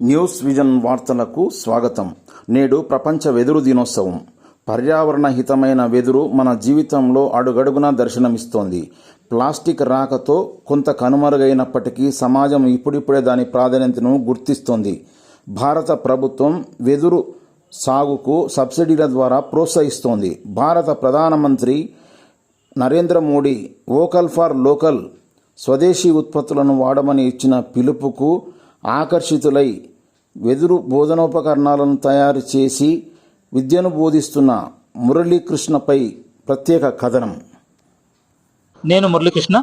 News vision వార్తలకు స్వాగతం. నేడు ప్రపంచ వెదురు దినోత్సవం. పర్యావరణ హితమైన వెదురు మన జీవితంలో అడుగడుగునా దర్శనమిస్తోంది. ప్లాస్టిక్ రాకతో కొంత కనుమరుగైనప్పటికీ సమాజం ఇప్పుడిప్పుడే దాని ప్రాధాన్యతను గుర్తిస్తోంది. భారత ప్రభుత్వం వెదురు సాగుకు సబ్సిడీల ద్వారా ప్రోత్సహిస్తోంది. భారత ప్రధానమంత్రి Narendra Modi vocal for local, స్వదేశీ ఉత్పత్తులను వాడమని ఇచ్చిన పిలుపుకు ఆకర్షితులై వెదురు బోధనోపకరణాలను తయారు చేసి విద్యను బోధిస్తున్న మురళీకృష్ణపై ప్రత్యేక కథనం. నేను మురళీకృష్ణ,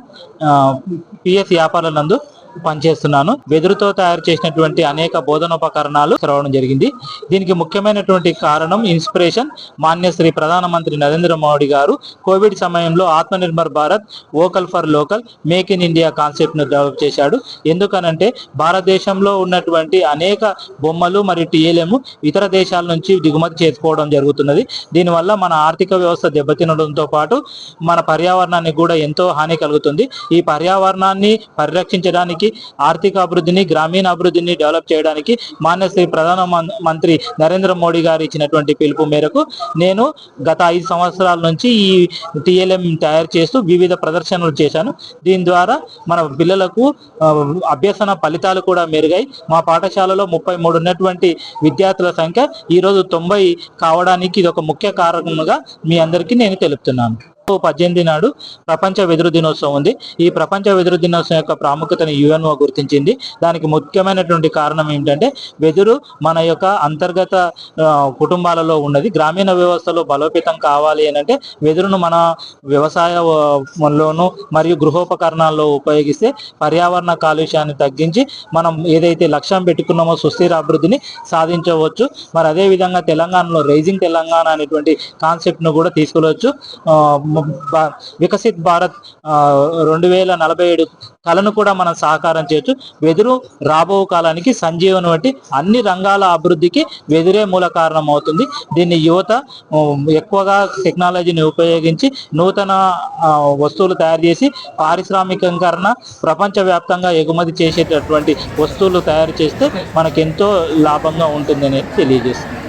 పిఎస్ వ్యాపారాల నందు పనిచేస్తున్నాను. వెదురుతో తయారు చేసినటువంటి అనేక బోధనోపకరణాలు రావడం జరిగింది. దీనికి ముఖ్యమైనటువంటి కారణం, ఇన్స్పిరేషన్ మాన్యశ్రీ ప్రధానమంత్రి నరేంద్ర మోడీ గారు కోవిడ్ సమయంలో Atmanirbhar Bharat, vocal for local, make in India concept ను డెవలప్ చేశాడు. ఎందుకనంటే భారతదేశంలో ఉన్నటువంటి అనేక బొమ్మలు మరియు టీఎల్ఎం ఇతర దేశాల నుంచి దిగుమతి చేసుకోవడం జరుగుతున్నది. దీనివల్ల మన ఆర్థిక వ్యవస్థ దెబ్బతినడంతో పాటు మన పర్యావరణానికి కూడా ఎంతో హాని కలుగుతుంది. ఈ పర్యావరణాన్ని పరిరక్షించడానికి, ఆర్థిక అభివృద్ధిని, గ్రామీణ అభివృద్ధిని డెవలప్ చేయడానికి మాన్యశ్రీ ప్రధానమంత్రి నరేంద్ర మోడీ గారు ఇచ్చినటువంటి పిలుపు మేరకు నేను గత 5 సంవత్సరాల నుంచి ఈ టీఎల్ఎం తయారు చేస్తూ వివిధ ప్రదర్శనలు చేశాను. దీని ద్వారా మన పిల్లలకు అభ్యసన ఫలితాలు కూడా మెరుగాయి. మా పాఠశాలలో 33 ఉన్నటువంటి విద్యార్థుల సంఖ్య ఈరోజు 90 కావడానికి ఇది ఒక ముఖ్య కారణంగా మీ అందరికీ నేను తెలుపుతున్నాను. 18 నాడు ప్రపంచ వెదురు దినోత్సవం ఉంది. ఈ ప్రపంచ వెదురు దినోత్సవం యొక్క ప్రాముఖ్యతను యుఎన్ఓ గుర్తించింది. దానికి ముఖ్యమైనటువంటి కారణం ఏమిటంటే, వెదురు మన యొక్క అంతర్గత కుటుంబాలలో ఉన్నది. గ్రామీణ వ్యవస్థలో బలోపేతం కావాలి అంటే వెదురును మన వ్యవసాయంలోను మరియు గృహోపకరణాల్లో ఉపయోగిస్తే పర్యావరణ కాలుష్యాన్ని తగ్గించి మనం ఏదైతే లక్ష్యం పెట్టుకున్నామో సుస్థిర అభివృద్ధిని సాధించవచ్చు. మరి అదేవిధంగా తెలంగాణలో రైజింగ్ తెలంగాణ అనేటువంటి కాన్సెప్ట్ను కూడా తీసుకురావచ్చు. వికసిత్ భారత్ 2047 కళను కూడా మనం సహకారం చేయొచ్చు. వెదురు రాబో కాలానికి సంజీవనం వంటి అన్ని రంగాల అభివృద్ధికి వెదురే మూల కారణం అవుతుంది. దీన్ని యువత ఎక్కువగా టెక్నాలజీని ఉపయోగించి నూతన వస్తువులు తయారు చేసి పారిశ్రామికీకరణ, ప్రపంచవ్యాప్తంగా ఎగుమతి చేసేటటువంటి వస్తువులు తయారు చేస్తే మనకెంతో లాభంగా ఉంటుందని తెలియజేస్తుంది.